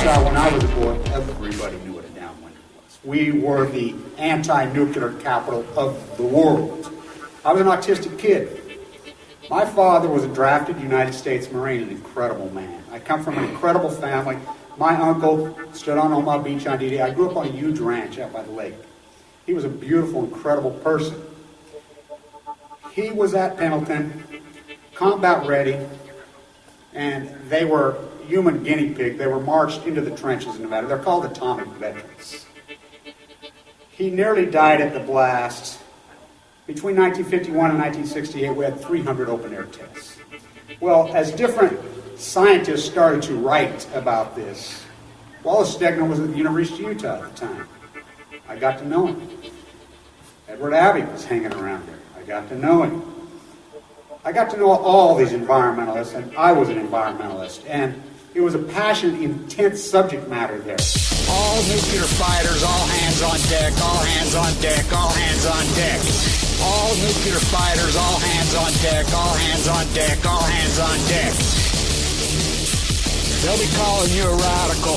out when I was a boy, everybody knew what a downwinder was. We were the anti-nuclear capital of the world. I was an autistic kid. My father was a drafted United States Marine, an incredible man. I come from an incredible family. My uncle stood on Omaha Beach on D-Day. I grew up on a huge ranch out by the lake. He was a beautiful, incredible person. He was at Pendleton, combat ready, and they were human guinea pig. They were marched into the trenches in Nevada. They're called atomic veterans. He nearly died at the blast. Between 1951 and 1968, we had 300 open-air tests. Well, as different scientists started to write about this, Wallace Stegner was at the University of Utah at the time. I got to know him. Edward Abbey was hanging around there. I got to know him. I got to know all these environmentalists, and I was an environmentalist, and it was a passionate, intense subject matter there. All nuclear fighters, all hands on deck, all hands on deck, all hands on deck. All nuclear fighters, all hands on deck, all hands on deck, all hands on deck. They'll be calling you a radical.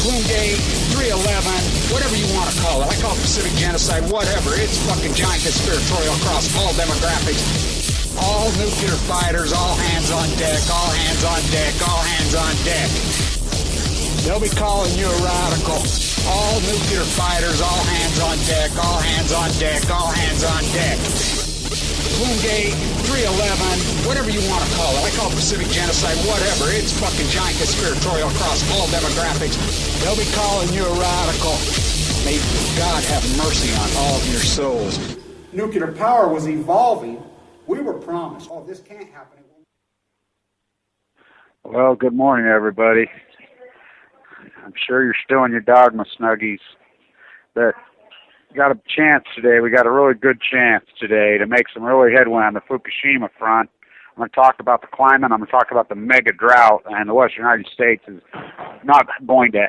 Bloomgate, 311, whatever you want to call it. I call it Pacific genocide, whatever. It's fucking giant conspiratorial across all demographics. All nuclear fighters, all hands on deck, all hands on deck, all hands on deck. They'll be calling you a radical. All nuclear fighters, all hands on deck, all hands on deck, all hands on deck. Bloomgate, 311, whatever you want to call it. I call it Pacific genocide, whatever. It's fucking giant conspiratorial across all demographics. They'll be calling you a radical. May God have mercy on all of your souls. Nuclear power was evolving. We were promised, oh, this can't happen. Well, good morning, everybody. I'm sure you're still in your dogma snuggies, but got a chance today. We got a really good chance today to make some really headway on the Fukushima front. I'm going to talk about the climate. I'm going to talk about the mega drought, and the Western United States is not going to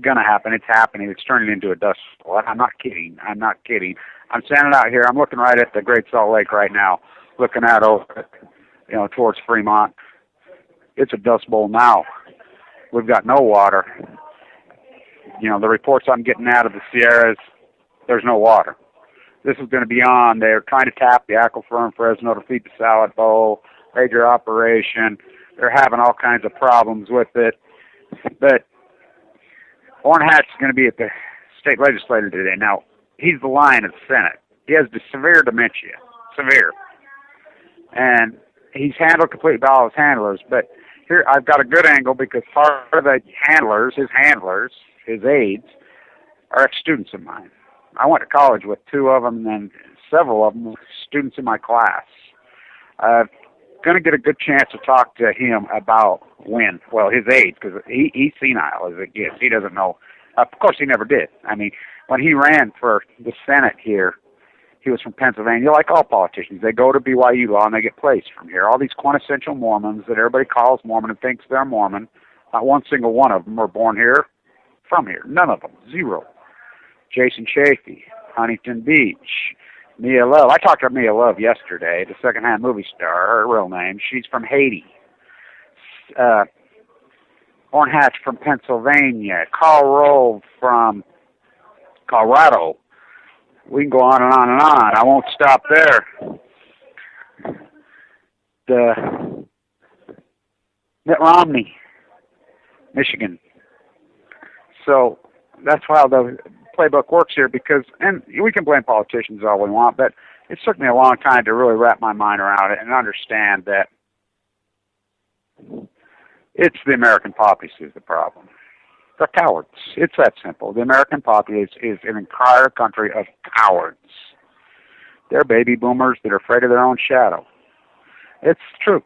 happen. It's happening. It's turning into a dust bowl. I'm not kidding. I'm not kidding. I'm standing out here. I'm looking right at the Great Salt Lake right now, looking out over, towards Fremont. It's a dust bowl now. We've got no water. The reports I'm getting out of the Sierras, there's no water. This is going to be on. They're trying to tap the aquifer in Fresno to feed the salad bowl. Major operation. They're having all kinds of problems with it. But Orrin Hatch is going to be at the state legislature today. Now, he's the lion of the Senate. He has severe dementia. Severe. And he's handled completely by all his handlers. But here, I've got a good angle because part of the handlers, his aides, are ex-students of mine. I went to college with two of them, and several of them were students in my class. Going to get a good chance to talk to him about when. Well, his aides, because he's senile as it gets. He doesn't know. Of course, he never did. I mean, when he ran for the Senate here, he was from Pennsylvania. Like all politicians, they go to BYU Law and they get placed from here. All these quintessential Mormons that everybody calls Mormon and thinks they're Mormon, not one single one of them were born here, from here. None of them. Zero. Jason Chafee, Huntington Beach, Mia Love. I talked to Mia Love yesterday, the secondhand movie star, her real name. She's from Haiti. Orrin Hatch from Pennsylvania. Carl Rove from Colorado. We can go on and on and on. I won't stop there. Mitt Romney, Michigan. So that's how the playbook works here because, and we can blame politicians all we want, but it took me a long time to really wrap my mind around it and understand that it's the American populace is the problem. They're cowards. It's that simple. The American populace is an entire country of cowards. They're baby boomers that are afraid of their own shadow. It's true.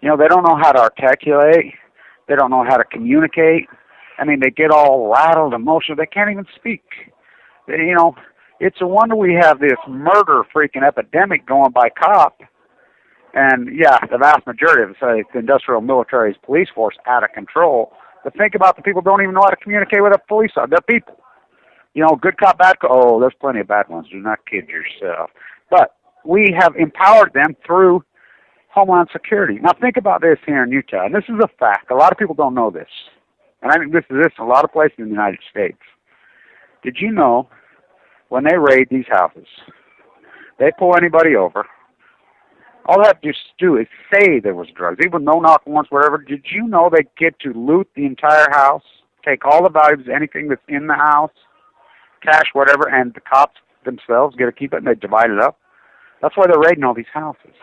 They don't know how to articulate. They don't know how to communicate. I mean, they get all rattled, emotional. They can't even speak. It's a wonder we have this murder freaking epidemic going by cop. And, yeah, the vast majority of it, say, the industrial military police force out of control. But think about the people who don't even know how to communicate with a police officer. They're people. Good cop, bad cop. Oh, there's plenty of bad ones. Do not kid yourself. But we have empowered them through Homeland Security. Now think about this here in Utah, and this is a fact. A lot of people don't know this. And I think this is in a lot of places in the United States. Did you know when they raid these houses, they pull anybody over, all they have to do is say there was drugs, even no knock warrants, whatever. Did you know they get to loot the entire house, take all the valuables, anything that's in the house, cash, whatever, and the cops themselves get to keep it and they divide it up? That's why they're raiding all these houses.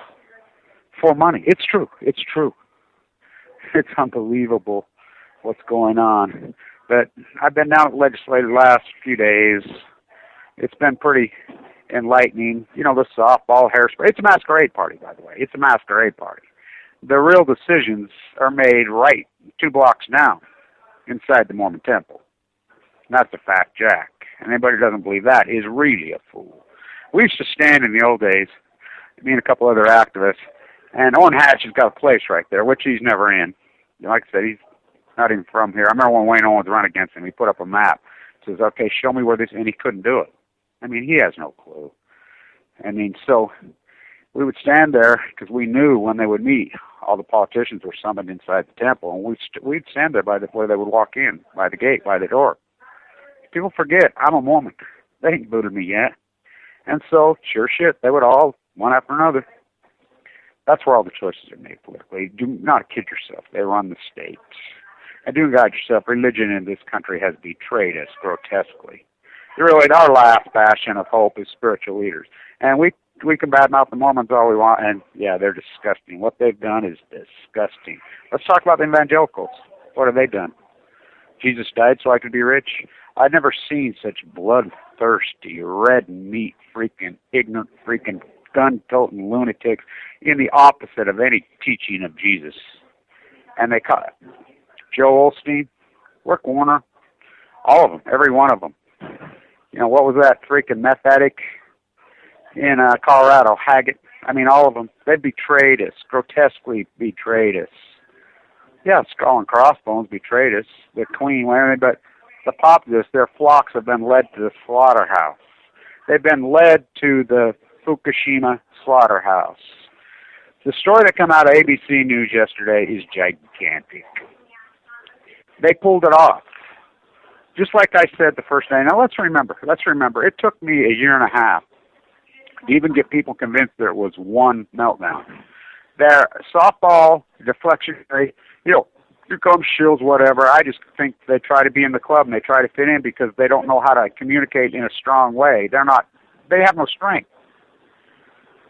For money. It's true. It's true. It's unbelievable what's going on. But I've been down at the legislature the last few days. It's been pretty enlightening. You know, the softball, hairspray. It's a masquerade party, by the way. It's a masquerade party. The real decisions are made right 2 blocks down inside the Mormon temple. And that's a fact, Jack. And anybody who doesn't believe that is really a fool. We used to stand in the old days, me and a couple other activists, and Owen Hatch has got a place right there, which he's never in. Like I said, he's not even from here. I remember when Wayne Owens ran against him, he put up a map. Says, okay, show me where this, and he couldn't do it. I mean, he has no clue. I mean, so we would stand there because we knew when they would meet, all the politicians were summoned inside the temple, and we'd stand there by where they would walk in, by the gate, by the door. People forget, I'm a Mormon. They ain't booted me yet. And so, sure shit, they would all, one after another. That's where all the choices are made politically. Do not kid yourself. They run the state. And do guide yourself. Religion in this country has betrayed us grotesquely. Really, our last bastion of hope is spiritual leaders. And we can badmouth the Mormons all we want, and yeah, they're disgusting. What they've done is disgusting. Let's talk about the evangelicals. What have they done? Jesus died so I could be rich. I've never seen such bloodthirsty, red meat, freaking ignorant, freaking gun-toting lunatics in the opposite of any teaching of Jesus. And they caught Joe Osteen, Rick Warner, all of them, every one of them. You know, what was that freaking meth addict in Colorado, Haggett? I mean, all of them. They betrayed us, grotesquely betrayed us. Yeah, Skull and Crossbones betrayed us, the Queen, but the populace, their flocks have been led to the slaughterhouse. They've been led to the Fukushima slaughterhouse. The story that came out of ABC News yesterday is gigantic. They pulled it off. Just like I said the first day. Now let's remember, it took me a year and a half to even get people convinced there was one meltdown. Their softball deflection, you know, here comes shills, whatever. I just think they try to be in the club and they try to fit in because they don't know how to communicate in a strong way. They have no strength.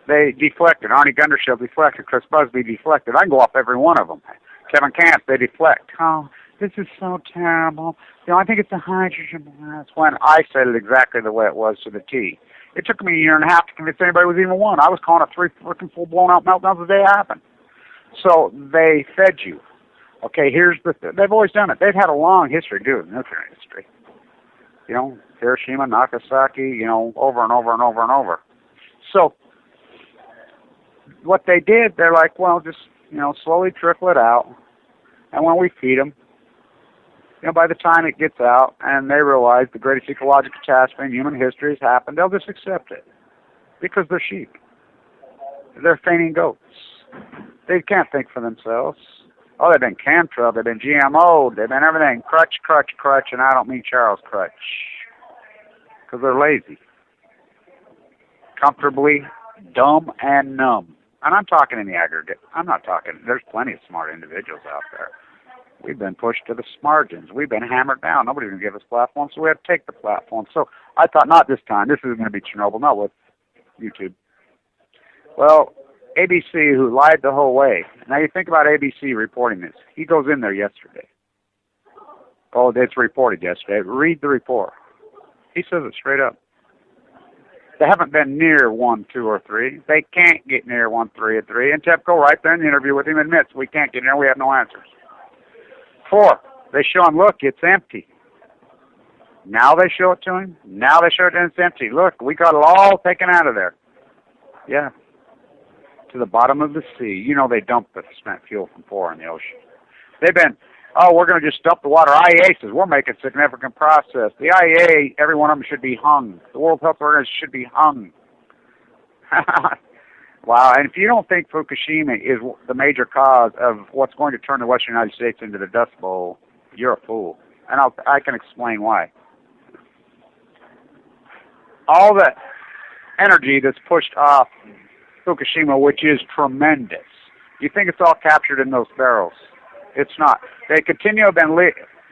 They deflected. Arnie Gundershell deflected. Chris Busby deflected. I can go off every one of them. Kevin Camp, they deflect. Oh, this is so terrible. You know, I think it's a hydrogen blast. When I said it exactly the way it was to the T. It took me a year and a half to convince anybody was even one. I was calling it 3 freaking full blown out meltdowns the day it happened. So they fed you. Okay, they've always done it. They've had a long history doing the nuclear industry. You know, Hiroshima, Nagasaki, you know, over and over and over and over. So what they did, they're like, well, just, you know, slowly trickle it out. And when we feed them, you know, by the time it gets out and they realize the greatest ecological catastrophe in human history has happened, they'll just accept it because they're sheep. They're fainting goats. They can't think for themselves. Oh, they've been chemtrailed, they've been GMO'd, they've been everything. Crutch, crutch, crutch, and I don't mean Charles Crutch. Because they're lazy. Comfortably dumb and numb. And I'm talking in the aggregate. I'm not talking, there's plenty of smart individuals out there. We've been pushed to the margins. We've been hammered down. Nobody's going to give us platforms, so we have to take the platform. So I thought, not this time. This is going to be Chernobyl, not with YouTube. Well, ABC, who lied the whole way. Now you think about ABC reporting this. He goes in there yesterday. Oh, it's reported yesterday. Read the report. He says it straight up. They haven't been near 1, 2, or 3. They can't get near 1, 3, or 3. And TEPCO right there in the interview with him admits we can't get near. We have no answers. 4, they show him, look, it's empty. Now they show it to him. Now they show it to him, it's empty. Look, we got it all taken out of there. Yeah. To the bottom of the sea. You know they dump the spent fuel from 4 in the ocean. They've been, oh, we're going to just dump the water. IEA says we're making significant progress. The IEA, every one of them should be hung. The World Health Organization should be hung. Wow, and if you don't think Fukushima is the major cause of what's going to turn the Western United States into the Dust Bowl, you're a fool. And I can explain why. All the energy that's pushed off Fukushima, which is tremendous, you think it's all captured in those barrels. It's not. They continue to have been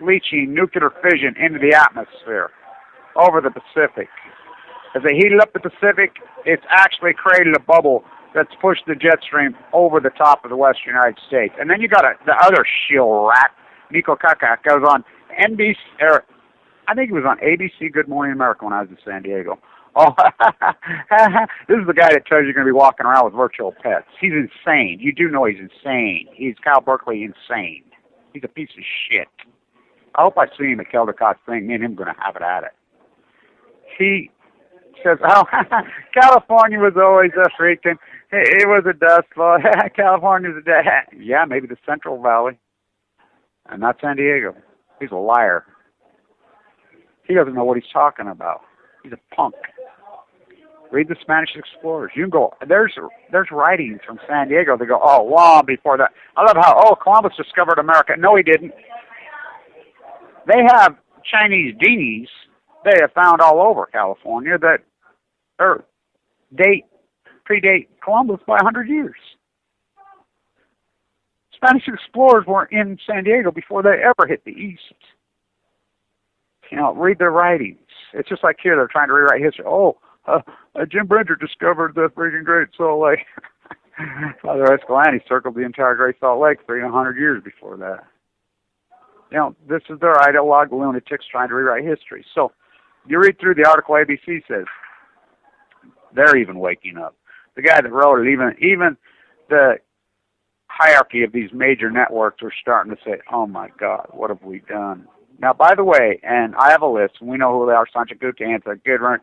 leaching nuclear fission into the atmosphere over the Pacific. As they heated up the Pacific, it's actually created a bubble that's pushed the jet stream over the top of the Western United States. And then you got the other shill rat, Nico Kakak, goes on NBC, or I think it was on ABC Good Morning America when I was in San Diego. Oh, this is the guy that tells you you're going to be walking around with virtual pets. He's insane. You do know he's insane. He's Cal Berkeley insane. He's a piece of shit. I hope I see him at Keldercott's thing. Me and him are going to have it at it. He says, oh, California was always a freaking, it was a dust bowl. California's a dead. Yeah, maybe the Central Valley. And not San Diego. He's a liar. He doesn't know what he's talking about. He's a punk. Read the Spanish explorers. You can go, there's writings from San Diego that go, oh, long before that. I love how, Columbus discovered America. No, he didn't. They have Chinese genies they have found all over California that predate Columbus by 100 years. Spanish explorers were in San Diego before they ever hit the East. You know, read their writings. It's just like here, they're trying to rewrite history. Jim Bridger discovered the freaking Great Salt Lake. Father Escalante circled the entire Great Salt Lake 300 years before that. You know, this is their ideologue lunatics trying to rewrite history. So, you read through the article ABC says, they're even waking up. The guy that wrote it, even the hierarchy of these major networks are starting to say, oh my God, what have we done? Now, by the way, and I have a list, and we know who they are, Sanjay Gupta, Anthony Goodrun,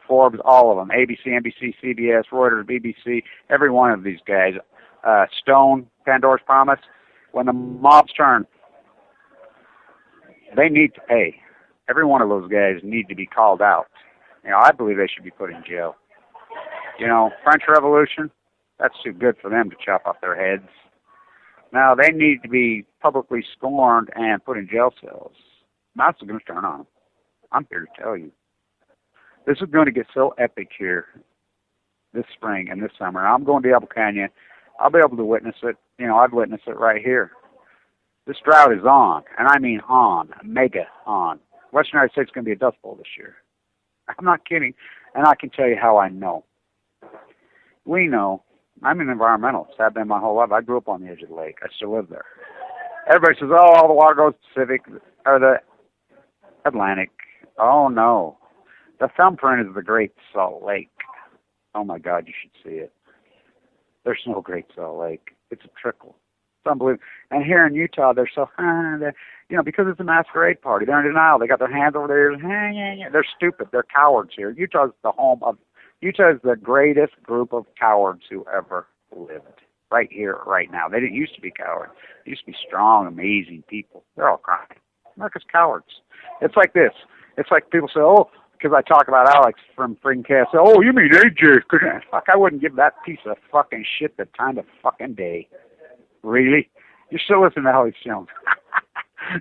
Forbes, all of them, ABC, NBC, CBS, Reuters, BBC, every one of these guys, Stone, Pandora's Promise. When the mobs turn, they need to pay. Every one of those guys need to be called out. I believe they should be put in jail. French Revolution, that's too good for them to chop off their heads. Now, they need to be publicly scorned and put in jail cells. Mouths are going to turn on them. I'm here to tell you. This is going to get so epic here this spring and this summer. I'm going to Diablo Canyon. I'll be able to witness it. I've witnessed it right here. This drought is on, and I mean on, mega on. Western United States is going to be a dust bowl this year. I'm not kidding, and I can tell you how I know. We know. I'm an environmentalist. I've been my whole life. I grew up on the edge of the lake. I still live there. Everybody says, all the water goes to the Pacific or the Atlantic. Oh, no. The thumbprint is the Great Salt Lake. Oh, my God, you should see it. There's no Great Salt Lake. It's a trickle. It's unbelievable. And here in Utah, they're so, because it's a masquerade party. They're in denial. They got their hands over their ears. They're stupid. They're cowards here. Utah is the greatest group of cowards who ever lived. Right here, right now. They didn't used to be cowards. They used to be strong, amazing people. They're all crying. America's cowards. It's like this. It's like people say, because I talk about Alex from Freaking Chaos. Say, you mean AJ? Fuck, I wouldn't give that piece of fucking shit the time of fucking day. Really? You still listen to Alex Jones.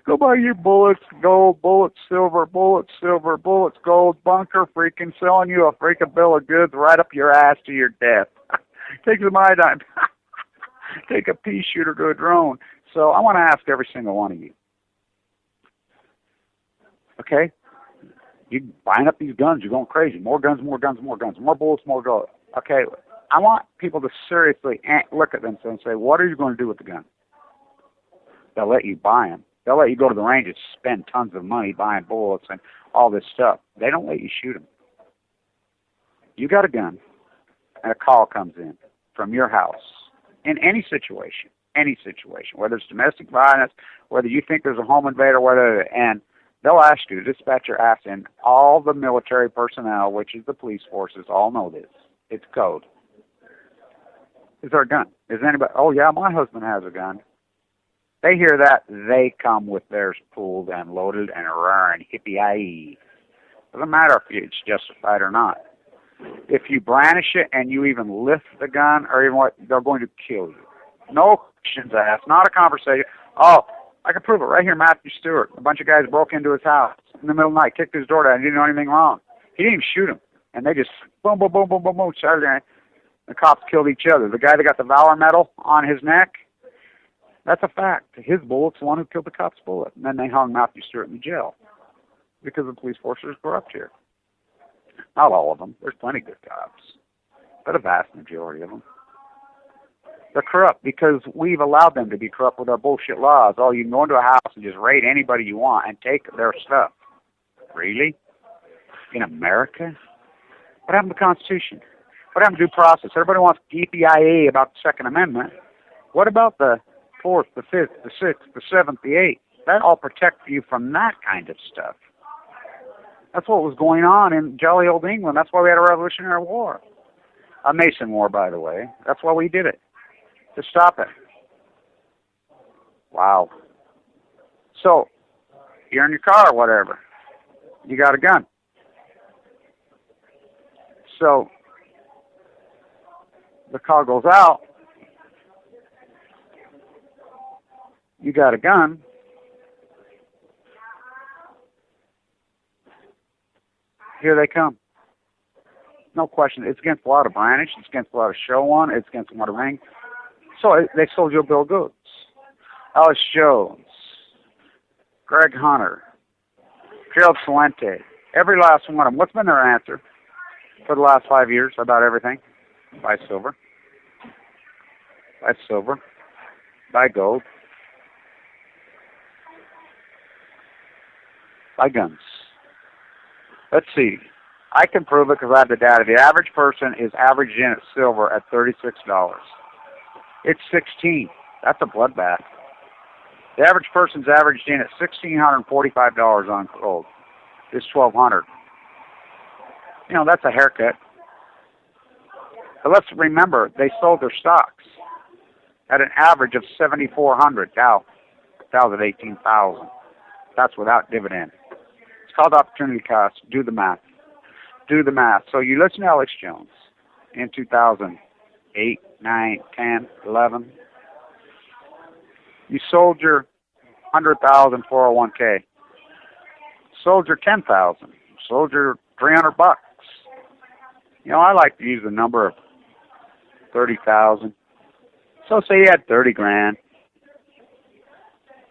Go buy your bullets, gold, bullets, silver, bullets, gold, bunker, freaking selling you a freaking bill of goods right up your ass to your death. Take some iodine. Take a pea shooter to a drone. So I want to ask every single one of you. Okay? You're buying up these guns. You're going crazy. More guns, more guns, more guns. More bullets, more gold. Okay, I want people to seriously look at themselves and say, what are you going to do with the gun? They'll let you buy them. They'll let you go to the range and spend tons of money buying bullets and all this stuff. They don't let you shoot them. You got a gun, and a call comes in from your house in any situation, whether it's domestic violence, whether you think there's a home invader, and they'll ask you to dispatch your ass in. All the military personnel, which is the police forces, all know this. It's code. Is there a gun? Is anybody? Oh, yeah, my husband has a gun. They hear that, they come with theirs pulled and loaded and roaring, hippie-yi. Doesn't matter if it's justified or not. If you brandish it and you even lift the gun or even what, they're going to kill you. No questions asked. Not a conversation. Oh, I can prove it right here. Matthew Stewart. A bunch of guys broke into his house in the middle of the night, kicked his door down. He didn't know anything wrong. He didn't even shoot him. And they just boom, boom, boom, boom, boom, boom, started there. The cops killed each other. The guy that got the Valor Medal on his neck, that's a fact. His bullet's the one who killed the cop's bullet. And then they hung Matthew Stewart in the jail because the police force is corrupt here. Not all of them. There's plenty of good cops, but a vast majority of them. They're corrupt because we've allowed them to be corrupt with our bullshit laws. Oh, you can go into a house and just raid anybody you want and take their stuff. Really? In America? What happened to the Constitution? What happened to due process? Everybody wants EPIA about the Second Amendment. What about the 4th, the 5th, the 6th, the 7th, the 8th? That all protects you from that kind of stuff. That's what was going on in jolly old England. That's why we had a Revolutionary War. A Mason War, by the way. That's why we did it. To stop it. Wow. So, you're in your car or whatever. You got a gun. So, the call goes out. You got a gun. Here they come. No question. It's against the law to brandish. It's against the law to show one. It's against the law to ring. So they sold you a bill of goods. Alice Jones, Greg Hunter, Gerald Salente, every last one of them. What's been their answer for the last 5 years about everything? Buy silver. Buy silver. Buy gold. Buy guns. Let's see. I can prove it because I have the data. The average person is averaged in at silver at $36. It's 16. That's a bloodbath. The average person's averaged in at $1,645 on gold. It's $1,200. You know, that's a haircut. But let's remember, they sold their stocks at an average of $7,400. Dow. Dow's at 18,000. That's without dividend. It's called opportunity cost. Do the math. Do the math. So you listen to Alex Jones in 2008, 9, 10, 11. You sold your 100,000 401k. Sold your 10,000. Sold your $300. You know, I like to use the number of 30,000. So say you had 30 grand.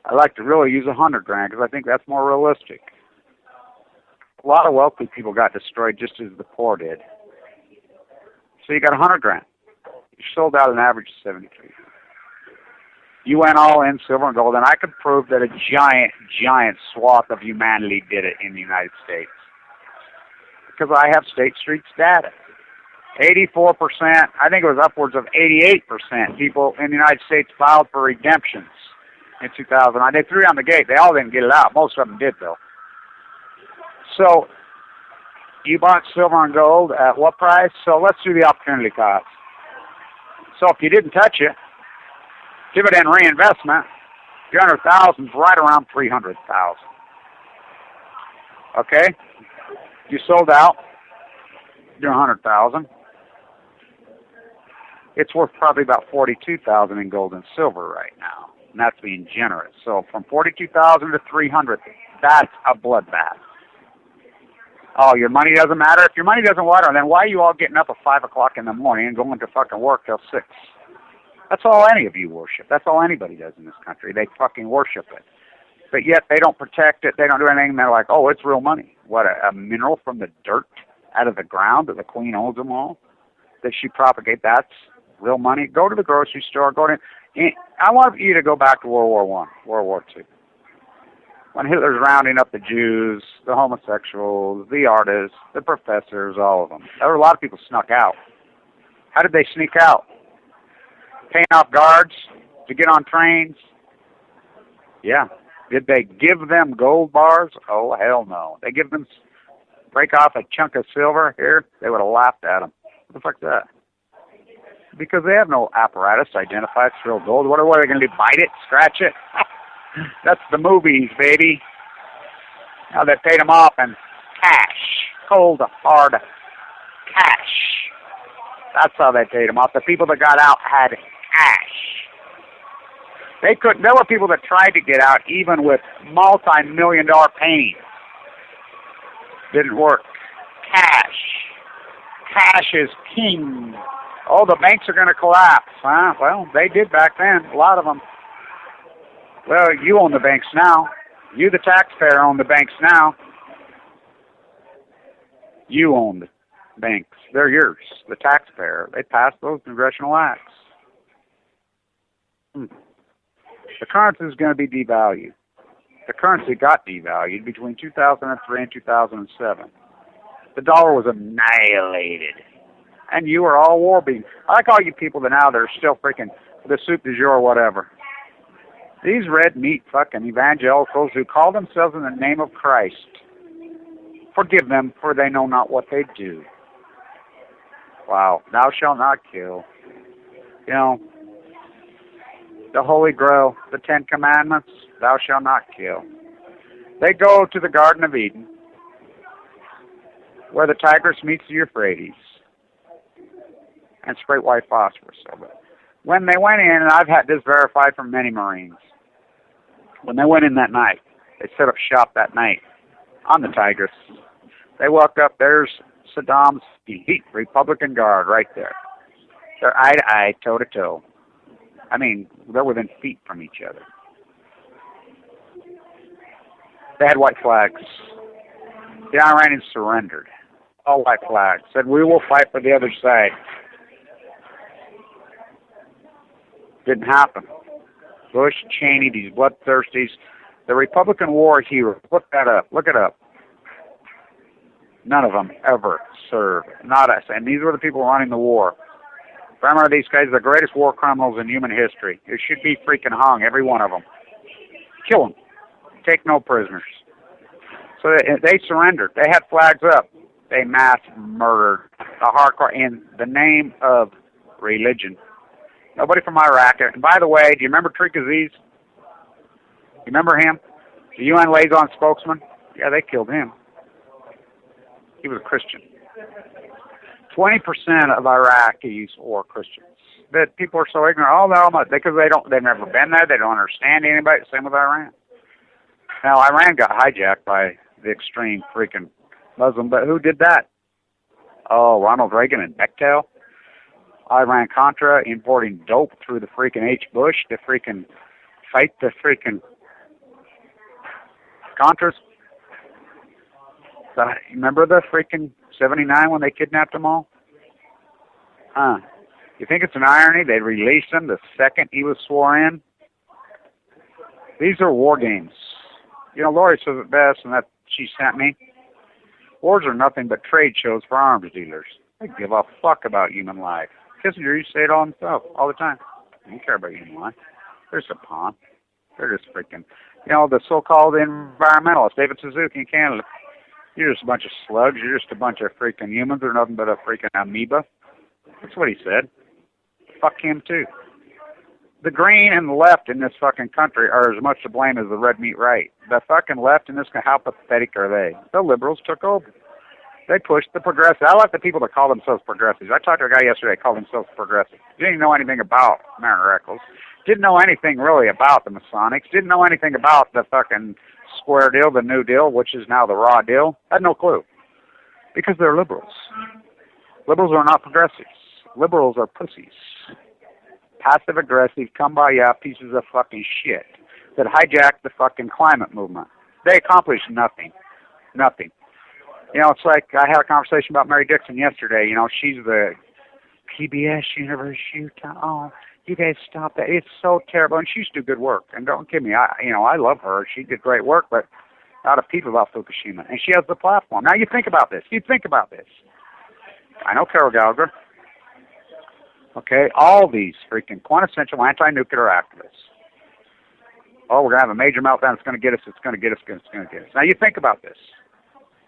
I like to really use 100 grand because I think that's more realistic. A lot of wealthy people got destroyed just as the poor did. So you got 100 grand. You sold out an average of 73. You went all in silver and gold, and I could prove that a giant swath of humanity did it in the United States. Because I have State Street's data. 84%, I think it was upwards of 88% people in the United States filed for redemptions in 2009. They threw down the gate. They all didn't get it out. Most of them did, though. So you bought silver and gold at what price? So let's do the opportunity cost. So if you didn't touch it, dividend reinvestment, your 100,000 is right around 300,000. Okay? You sold out your 100,000. It's worth probably about 42,000 in gold and silver right now, and that's being generous. So from 42,000 to 300, that's a bloodbath. Oh, your money doesn't matter? If your money doesn't matter, then why are you all getting up at 5 o'clock in the morning and going to fucking work till 6? That's all any of you worship. That's all anybody does in this country. They fucking worship it. But yet they don't protect it. They don't do anything. They're like, oh, it's real money. What, a mineral from the dirt out of the ground that the queen owns them all? That she propagate, that's real money? Go to the grocery store. I want you to go back to World War I, World War II. When Hitler's rounding up the Jews, the homosexuals, the artists, the professors, all of them. There were a lot of people snuck out. How did they sneak out? Paying off guards to get on trains? Yeah. Did they give them gold bars? Oh, hell no. They give them, break off a chunk of silver here, they would have laughed at them. What the fuck's that? Because they have no apparatus to identify it's real gold. What are they going to do, bite it, scratch it? That's the movies, baby. Now they paid them off in cash, cold, hard cash. That's how they paid them off. The people that got out had cash. They couldn't. There were people that tried to get out even with multi-million-dollar paintings. Didn't work. Cash. Cash is king. Oh, the banks are going to collapse. Huh? Well, they did back then. A lot of them. Well, you own the banks now. You, the taxpayer, own the banks now. You own the banks. They're yours, the taxpayer. They passed those congressional acts. The currency is going to be devalued. The currency got devalued between 2003 and 2007. The dollar was annihilated. And you are all war beings. I like all you people that now that are still freaking the soup du jour or whatever. These red meat fucking evangelicals who call themselves in the name of Christ, forgive them, for they know not what they do. Wow. Thou shalt not kill. You know, the Holy Grail, the Ten Commandments, thou shalt not kill. They go to the Garden of Eden, where the Tigris meets the Euphrates, and spray white phosphorus over it. When they went in, and I've had this verified from many Marines, when they went in that night, they set up shop that night on the Tigris. They walk up, there's Saddam's elite Republican Guard right there. They're eye to eye, toe to toe. I mean, they're within feet from each other. They had white flags. The Iranians surrendered. All white flags. Said, we will fight for the other side. Didn't happen. Bush, Cheney, these bloodthirsties, the Republican war heroes. Look that up. Look it up. None of them ever served. Not us. And these were the people running the war. Remember, these guys are the greatest war criminals in human history. They should be freaking hung, every one of them. Kill them. Take no prisoners. So they surrendered. They had flags up. They mass murdered the hardcore in the name of religion. Nobody from Iraq. And by the way, do you remember Tariq Aziz? You remember him? The UN liaison spokesman? Yeah, they killed him. He was a Christian. 20% of Iraqis were Christians. That people are so ignorant. Oh, no, because they've never been there. They don't understand anybody. Same with Iran. Now, Iran got hijacked by the extreme freaking Muslim, but who did that? Oh, Ronald Reagan and Bechtel. Iran-Contra importing dope through the freaking H. Bush to freaking fight the freaking Contras. Remember the freaking 79 when they kidnapped them all? Huh. You think it's an irony they released him the second he was sworn in? These are war games. You know, Lori says it best, and that she sent me. Wars are nothing but trade shows for arms dealers. They give a fuck about human life. Kissinger used to say it all himself, all the time. They don't care about human life. They're just a pawn. They're just freaking, you know, the so-called environmentalists, David Suzuki in Canada. You're just a bunch of slugs. You're just a bunch of freaking humans. They're nothing but a freaking amoeba. That's what he said. Fuck him, too. The green and the left in this fucking country are as much to blame as the red meat right. The fucking left in this country, how pathetic are they? The liberals took over. They pushed the progressives. I like the people that call themselves progressives. I talked to a guy yesterday called himself progressive. Didn't even know anything about Marin Eccles. Didn't know anything really about the Masonics. Didn't know anything about the fucking Square Deal, the New Deal, which is now the Raw Deal. Had no clue. Because they're liberals. Liberals are not progressives. Liberals are pussies. Passive aggressive, come by ya pieces of fucking shit that hijacked the fucking climate movement. They accomplished nothing. Nothing. You know, it's like I had a conversation about Mary Dixon yesterday. You know, she's the PBS Universe Utah. Oh, you guys stop that. It's so terrible. And she used to do good work. And don't kid me, I love her. She did great work, but not a peep about Fukushima. And she has the platform. Now you think about this. I know Carol Gallagher. Okay, all these freaking quintessential anti-nuclear activists. Oh, we're going to have a major meltdown. It's going to get us. Now you think about this.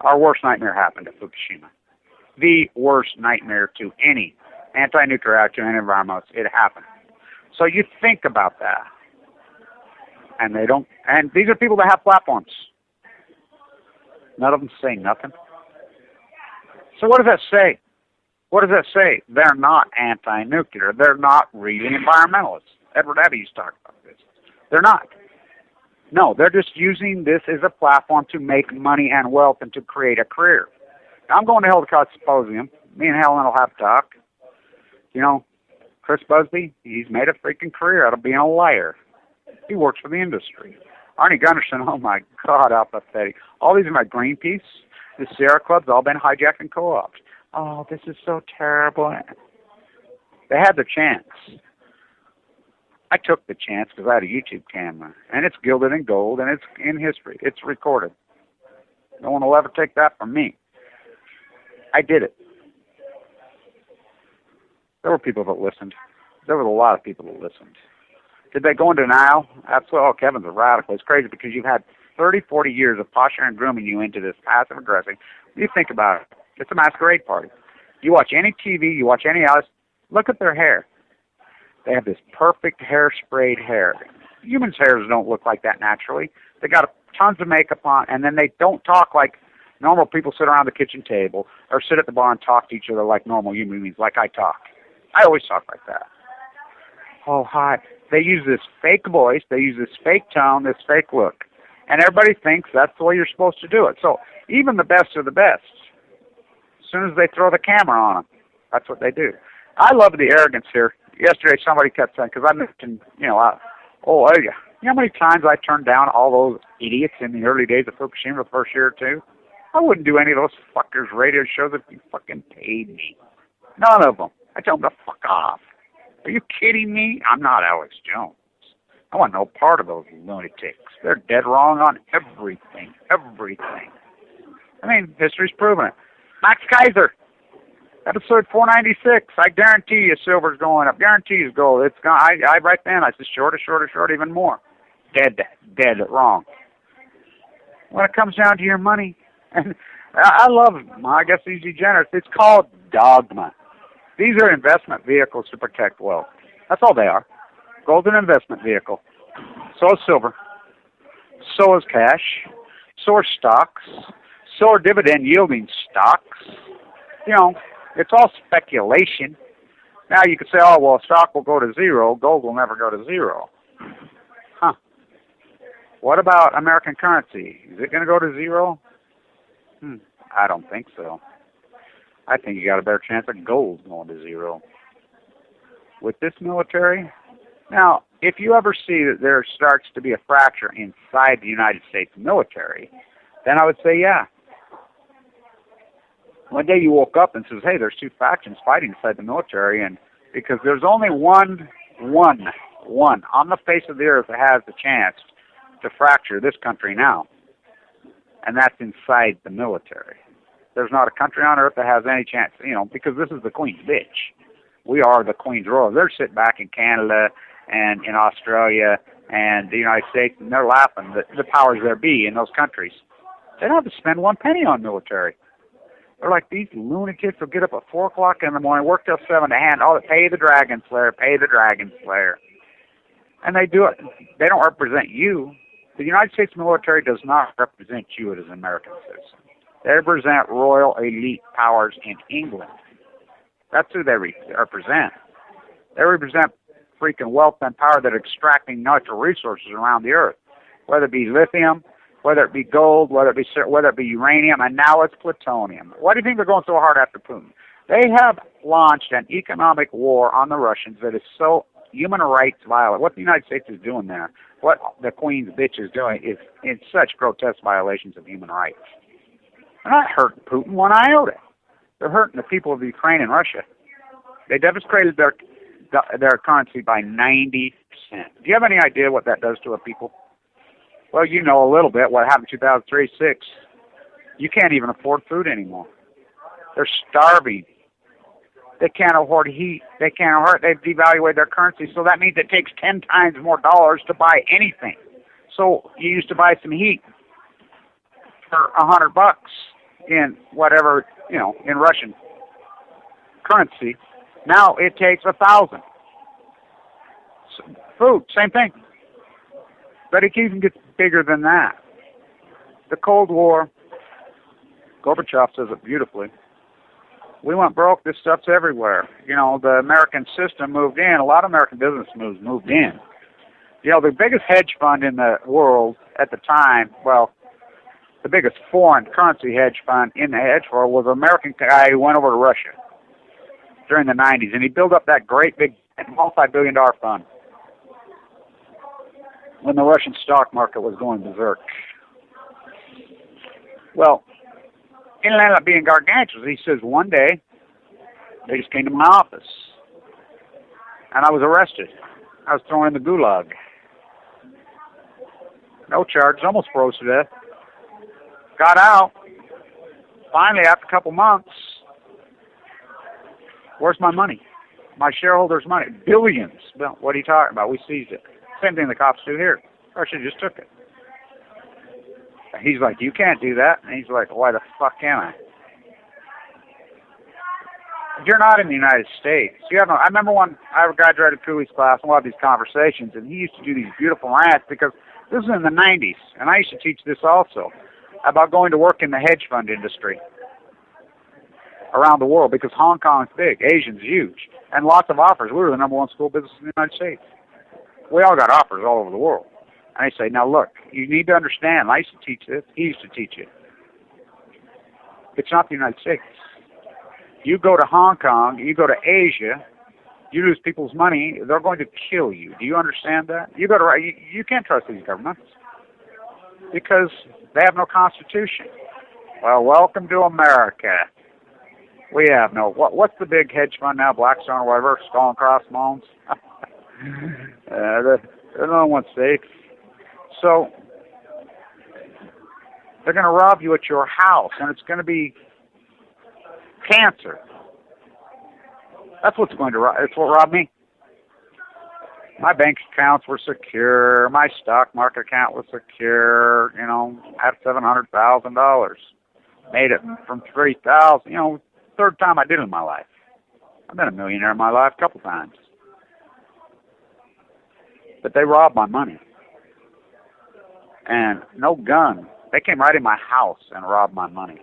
Our worst nightmare happened at Fukushima. The worst nightmare to any anti-nuclear activist and environmentalists. It happened. So you think about that. And they don't, and these are people that have platforms. None of them say nothing. So what does that say? What does that say? They're not anti-nuclear. They're not really environmentalists. Edward Abbey used to talk about this. They're not. No, they're just using this as a platform to make money and wealth and to create a career. Now, I'm going to Hildegard Symposium. Me and Helen will have to talk. You know, Chris Busby, he's made a freaking career out of being a liar. He works for the industry. Arnie Gunderson, oh my God, how pathetic. All these are my Greenpeace, the Sierra Club's all been hijacked and co-opted. Oh, this is so terrible. They had their chance. I took the chance because I had a YouTube camera, and it's gilded in gold, and it's in history. It's recorded. No one will ever take that from me. I did it. There were people that listened. There was a lot of people that listened. Did they go in denial? Absolutely. Oh, Kevin's a radical. It's crazy because you've had 30, 40 years of posturing and grooming you into this passive aggressive. You think about it. It's a masquerade party. You watch any TV, you watch any house, look at their hair. They have this perfect hair-sprayed hair. Humans' hairs don't look like that naturally. They got tons of makeup on, and then they don't talk like normal people sit around the kitchen table or sit at the bar and talk to each other like normal human beings, like I talk. I always talk like that. Oh, hi. They use this fake voice, they use this fake tone, this fake look. And everybody thinks that's the way you're supposed to do it. So even the best are the best. As soon as they throw the camera on them, that's what they do. I love the arrogance here. Yesterday somebody kept saying, because I mentioned, you know how many times I turned down all those idiots in the early days of Fukushima the first year or two? I wouldn't do any of those fuckers' radio shows if you fucking paid me. None of them. I tell them to fuck off. Are you kidding me? I'm not Alex Jones. I want no part of those lunatics. They're dead wrong on everything. Everything. I mean, history's proven it. Max Kaiser, episode 496. I guarantee you silver's going up. Guarantee you gold. It's gone. I right then, I said short, even more. Dead wrong. When it comes down to your money, and I love, I guess these degenerates, it's called dogma. These are investment vehicles to protect wealth. That's all they are. Gold's an investment vehicle. So is silver. So is cash. So are stocks. So are dividend-yielding stocks. You know, it's all speculation. Now you could say, oh, well, stock will go to zero. Gold will never go to zero. Huh. What about American currency? Is it going to go to zero? I don't think so. I think you got a better chance of gold going to zero. With this military, now, if you ever see that there starts to be a fracture inside the United States military, then I would say, yeah. One day you woke up and says, hey, there's two factions fighting inside the military, and because there's only one on the face of the earth that has the chance to fracture this country now, and that's inside the military. There's not a country on earth that has any chance, you know, because this is the Queen's bitch. We are the Queen's royal. They're sitting back in Canada and in Australia and the United States, and they're laughing, the powers there be in those countries. They don't have to spend one penny on military. They're like, these lunatics will get up at 4 o'clock in the morning, work till 7 to hand, pay the Dragon Slayer, pay the Dragon Slayer. And they do it. They don't represent you. The United States military does not represent you as an American citizen. They represent royal elite powers in England. That's who they represent. They represent freaking wealth and power that are extracting natural resources around the earth, whether it be lithium, whether it be gold, whether it be uranium, and now it's plutonium. Why do you think they're going so hard after Putin? They have launched an economic war on the Russians that is so human rights violent. What the United States is doing there, what the Queen's bitch is doing, is in such grotesque violations of human rights. They're not hurting Putin one iota. They're hurting the people of Ukraine and Russia. They devastated their currency by 90%. Do you have any idea what that does to a people? Well, you know a little bit what happened in 2003-06. You can't even afford food anymore. They're starving. They can't afford heat. They've devaluated their currency, so that means it takes 10 times more dollars to buy anything. So you used to buy some heat for $100 in whatever, in Russian currency. Now it takes 1,000. So, food, same thing. But it even gets bigger than that. The Cold War, Gorbachev says it beautifully, we went broke. This stuff's everywhere. You know, the American system moved in. A lot of American business moves moved in. You know, the biggest hedge fund in the world at the time, well, the biggest foreign currency hedge fund in the hedge world was an American guy who went over to Russia during the 90s, and he built up that great big multi-billion-dollar fund when the Russian stock market was going berserk. Well, it ended up being gargantuan. He says one day they just came to my office, and I was arrested. I was thrown in the gulag. No charges, almost froze to death. Got out. Finally, after a couple months, where's my money? My shareholders' money. Billions. Well, what are you talking about? We seized it. Same thing the cops do here. Russia just took it. He's like, you can't do that. And he's like, why the fuck can I? You're not in the United States. You have no, I remember when I graduated Cooley's class and we had these conversations, and he used to do these beautiful rants because this was in the 90s, and I used to teach this also, about going to work in the hedge fund industry around the world because Hong Kong's big, Asian's huge, and lots of offers. We were the number one school business in the United States. We all got offers all over the world. And I say, now look, you need to understand, I used to teach this, he used to teach it. It's not the United States. You go to Hong Kong, you go to Asia, you lose people's money, they're going to kill you. Do you understand that? You go to, you can't trust these governments because they have no constitution. Well, welcome to America. We have no, what's the big hedge fund now, Blackstone or whatever, Skull and Crossbones? They're no one safe. So they're going to rob you at your house, and it's going to be cancer. That's what's going to rob. It's what robbed me. My bank accounts were secure. My stock market account was secure. You know, I had $700,000. Made it from 3,000. You know, third time I did it in my life. I've been a millionaire in my life a couple times. But they robbed my money. And no gun. They came right in my house and robbed my money.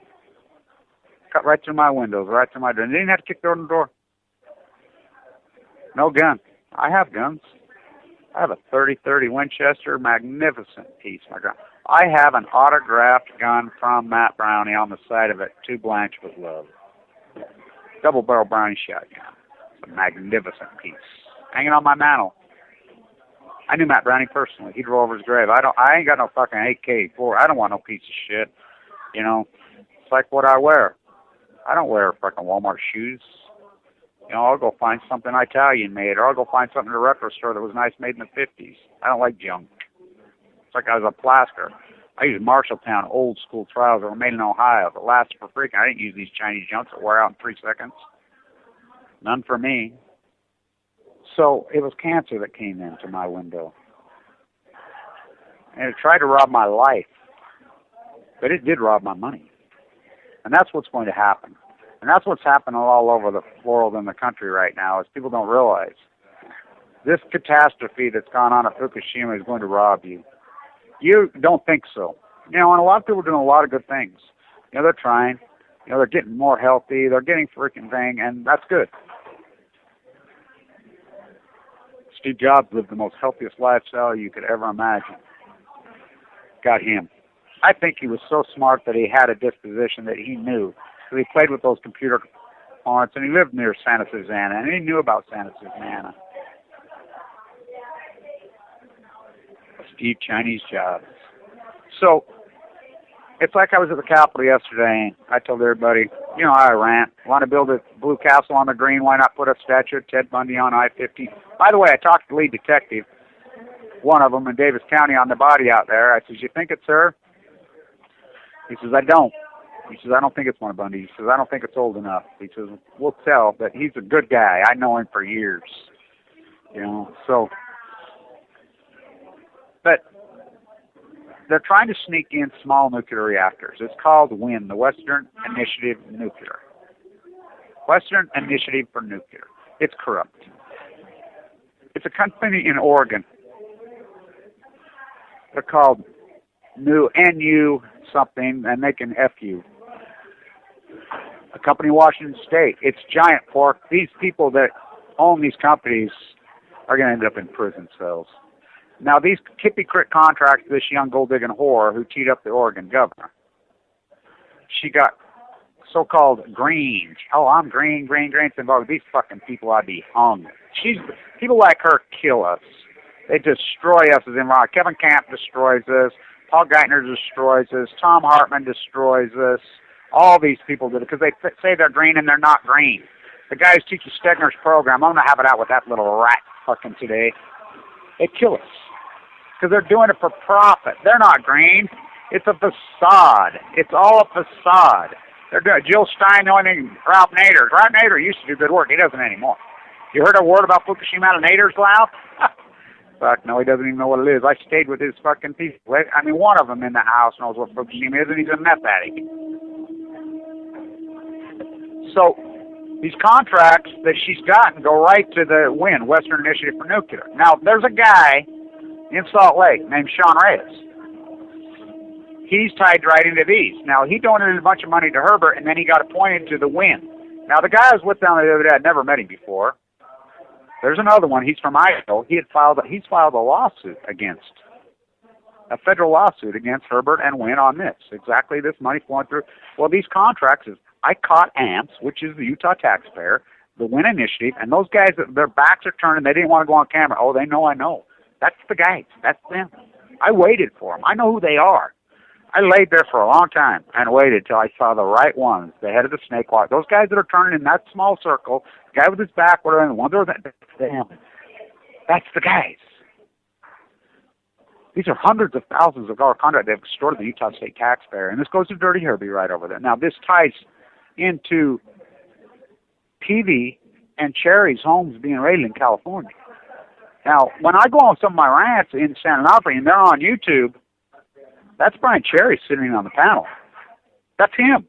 Cut right through my windows, right through my door. They didn't have to kick the door. No gun. I have guns. I have a .30-30 Winchester, magnificent piece. My God. I have an autographed gun from Matt Brownie on the side of it, to Blanch with love. Double-barrel Brownie shotgun. It's a magnificent piece. Hanging on my mantle. I knew Matt Brownie personally. He drove over his grave. I ain't got no fucking AK-4. I don't want no piece of shit. You know, it's like what I wear. I don't wear fucking Walmart shoes. You know, I'll go find something Italian made, or I'll go find something in a retro store that was nice, made in the 50s. I don't like junk. It's like I was a plaster. I use Marshalltown old school trousers that were made in Ohio that last for freaking. I didn't use these Chinese junks that wear out in 3 seconds. None for me. So it was cancer that came into my window. And it tried to rob my life. But it did rob my money. And that's what's going to happen. And that's what's happening all over the world and the country right now, is people don't realize this catastrophe that's gone on at Fukushima is going to rob you. You don't think so. You know, and a lot of people are doing a lot of good things. You know, they're trying. You know, they're getting more healthy. They're getting freaking thing, and that's good. Steve Jobs lived the most healthiest lifestyle you could ever imagine. Got him. I think he was so smart that he had a disposition that he knew. So he played with those computer parts, and he lived near Santa Susana, and he knew about Santa Susana. Steve Chinese Jobs. So it's like I was at the Capitol yesterday, and I told everybody, you know, I rant. Want to build a blue castle on the green? Why not put a statue of Ted Bundy on I-50? By the way, I talked to the lead detective, one of them in Davis County, on the body out there. I says, you think it's her? He says, I don't. He says, I don't think it's one of Bundy. He says, I don't think it's old enough. He says, we'll tell, but he's a good guy. I know him for years. You know, so. But they're trying to sneak in small nuclear reactors. It's called WIN, the Western Initiative Nuclear. Western Initiative for Nuclear. It's corrupt. It's a company in Oregon. They're called NU something, and they can F you. a company in Washington State. It's giant pork. These people that own these companies are going to end up in prison cells. Now, these hypocrite contracts to this young gold-digging whore who teed up the Oregon governor, she got so-called green. Oh, I'm green. These fucking people ought to be hung. People like her kill us. They destroy us as environment. Kevin Camp destroys us. Paul Geithner destroys us. Tom Hartman destroys us. All these people do it because they say they're green and they're not green. The guys teaching Stegner's program, I'm going to have it out with that little rat fucking today. They kill us because they're doing it for profit. They're not green. It's a facade. It's all a facade. They're doing Jill Stein, the only thing, Ralph Nader. Ralph Nader used to do good work. He doesn't anymore. You heard a word about Fukushima out of Nader's mouth? Fuck, no, he doesn't even know what it is. I stayed with his fucking people. I mean, one of them in the house knows what Fukushima is, and he's a meth addict. So, these contracts that she's gotten go right to the WIN, Western Initiative for Nuclear. Now, there's a guy in Salt Lake named Sean Reyes. He's tied right into these. Now, he donated a bunch of money to Herbert, and then he got appointed to the WIN. Now, the guy I was with down the other day, I'd never met him before. There's another one. He's from Idaho. He's filed a lawsuit a federal lawsuit against Herbert and WIN on this. Exactly this money flowing through. Well, these contracts I caught AMPS, which is the Utah taxpayer, the WIN Initiative, and those guys, their backs are turning. They didn't want to go on camera. Oh, they know I know. That's the guys. That's them. I waited for them. I know who they are. I laid there for a long time and waited till I saw the right ones, the head of the snake walk. Those guys that are turning in that small circle, the guy with his back, whatever, the one that's them. That's the guys. These are hundreds of thousands of dollar contracts they've extorted the Utah state taxpayer, and this goes to Dirty Herbie right over there. Now, this ties into Peavy and Cherry's homes being raided in California. Now, when I go on some of my rants in San Onofre and they're on YouTube, that's Brian Cherry sitting on the panel. That's him.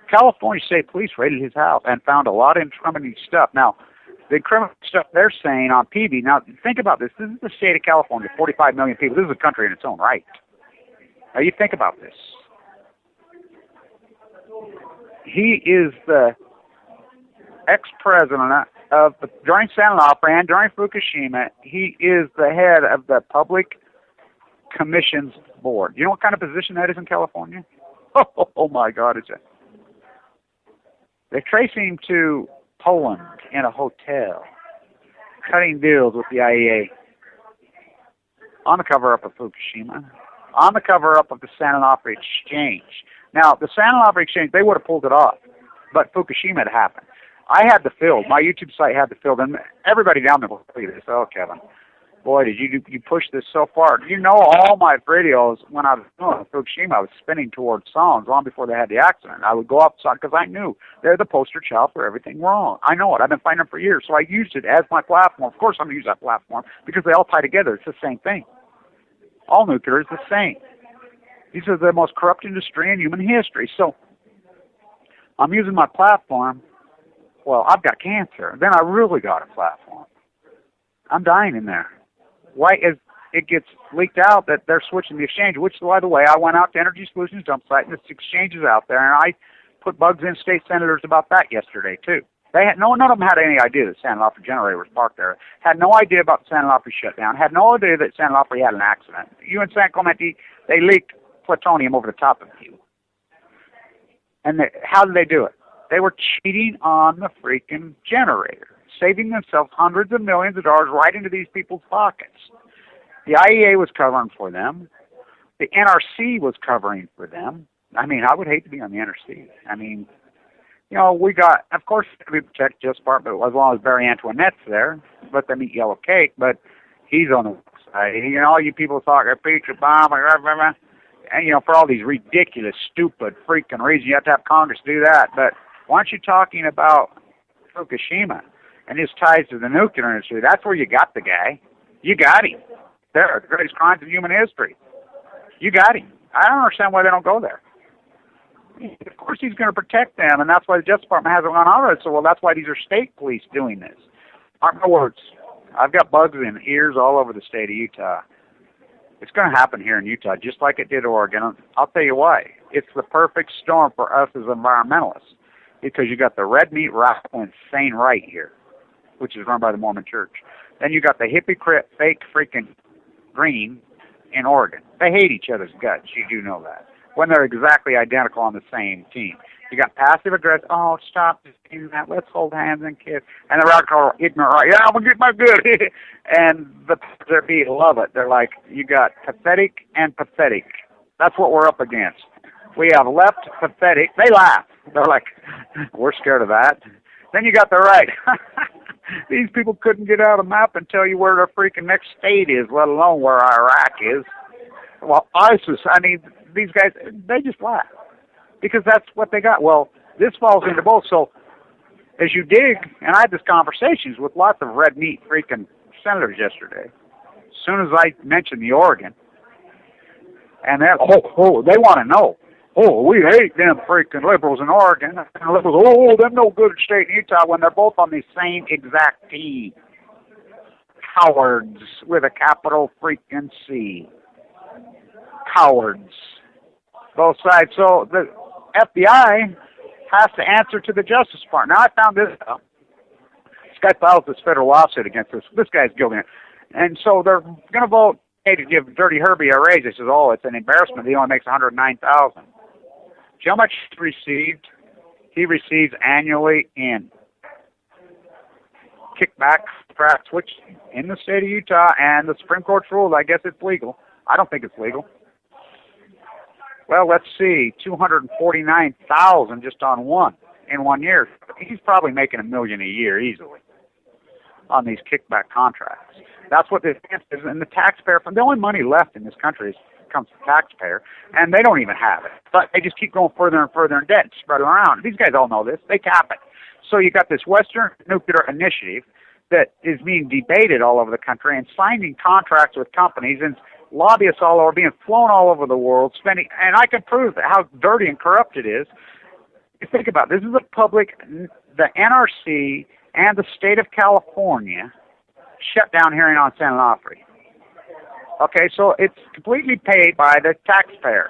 California State Police raided his house and found a lot of incriminating stuff. Now, the incriminating stuff they're saying on PV, now think about this. This is the state of California, 45 million people. This is a country in its own right. Now, you think about this. He is the ex-president of, during San Onofre and during Fukushima, he is the head of the Public Commissions Board. You know what kind of position that is in California? Oh my God, it's a... They trace him to Poland in a hotel, cutting deals with the IEA on the cover-up of Fukushima, on the cover-up of the San Onofre Exchange. Now, the San Onofre Exchange, they would have pulled it off, but Fukushima had happened. I had the field. My YouTube site had the field, and everybody down there will tell you this. Oh, Kevin, boy, did you push this so far. You know, all my videos, when I was doing Fukushima, I was spinning towards songs long before they had the accident. I would go outside because I knew they're the poster child for everything wrong. I know it. I've been fighting them for years, so I used it as my platform. Of course I'm going to use that platform because they all tie together. It's the same thing. All nuclear is the same. These are the most corrupt industry in human history. So I'm using my platform. Well, I've got cancer. Then I really got a platform. I'm dying in there. Why is it gets leaked out that they're switching the exchange, which, by the way, I went out to Energy Solutions dump site, and this exchange is out there, and I put bugs in state senators about that yesterday, too. They had none of them had any idea that San Onofre generator was parked there. Had no idea about the San Onofre shutdown. Had no idea that San Onofre had an accident. You in San Clemente, they leaked plutonium over the top of you. And how did they do it? They were cheating on the freaking generator, saving themselves hundreds of millions of dollars right into these people's pockets. The IEA was covering for them. The NRC was covering for them. I mean, I would hate to be on the NRC. I mean, you know, we got, of course, we protect just part, but as long as Barry Antoinette's there, let them eat yellow cake, but he's on the side. You know, all you people talk, Patriot bomb, and, you know, for all these ridiculous, stupid, freaking reasons, you have to have Congress do that. But why aren't you talking about Fukushima and his ties to the nuclear industry? That's where you got the guy. You got him. There, the greatest crimes in human history. You got him. I don't understand why they don't go there. Of course he's going to protect them, and that's why the Justice Department hasn't gone on it. So, well, that's why these are state police doing this. Aren't my words. I've got bugs in ears all over the state of Utah. It's going to happen here in Utah, just like it did Oregon. I'll tell you why. It's the perfect storm for us as environmentalists because you got the red meat radical insane right here, which is run by the Mormon Church. Then you got the hypocrite fake freaking green in Oregon. They hate each other's guts. You do know that. When they're exactly identical on the same team. You got passive aggressive. Oh, stop doing that. Let's hold hands and kiss. And the radical ignorant. Right? Yeah, I'm gonna get my good. And the there love it. They're like, you got pathetic and pathetic. That's what we're up against. We have left pathetic. They laugh. They're like, we're scared of that. Then you got the right. These people couldn't get out a map and tell you where their freaking next state is, let alone where Iraq is. Well, ISIS, I mean, these guys, they just laugh because that's what they got. Well, this falls into both. So as you dig, and I had these conversations with lots of red meat freaking senators yesterday, as soon as I mentioned the Oregon, and they want to know. Oh, we hate them freaking liberals in Oregon. And liberals, them no good at state in Utah when they're both on the same exact team. Cowards with a capital freaking C. Cowards. Both sides. So the FBI has to answer to the Justice Department. Now, I found this out. This guy filed this federal lawsuit against this guy's guilty. And so they're going to vote to give Dirty Herbie a raise. He says, it's an embarrassment. He only makes $109,000. See how much he received? He receives annually in kickback contracts, which in the state of Utah and the Supreme Court's ruled, I guess it's legal. I don't think it's legal. Well, let's see, $249,000 just on one in 1 year. He's probably making $1 million a year easily on these kickback contracts. That's what this is, and the taxpayer fund. The only money left in this country comes from the taxpayer, and they don't even have it. But they just keep going further and further in debt, spread it around. These guys all know this. They cap it. So you got this Western Nuclear Initiative that is being debated all over the country and signing contracts with companies and lobbyists all over, being flown all over the world, spending. And I can prove how dirty and corrupt it is. You think about it, this is a public, the NRC and the state of California shut down hearing on San Onofre. Okay, so it's completely paid by the taxpayer.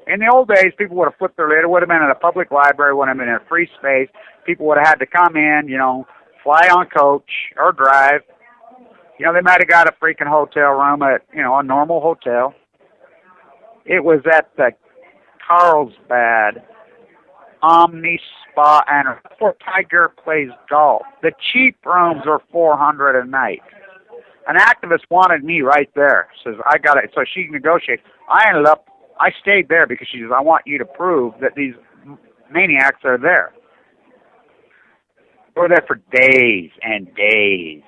In the old days, people would have flipped their lid. It would have been in a public library, would have been in a free space. People would have had to come in, fly on coach or drive. They might have got a freaking hotel room at, a normal hotel. It was at the Carlsbad Omni Spa and where Tiger plays golf. The cheap rooms are $400 a night. An activist wanted me right there. Says, I got it. So she negotiated. I stayed there because she says, I want you to prove that these maniacs are there. We were there for days and days.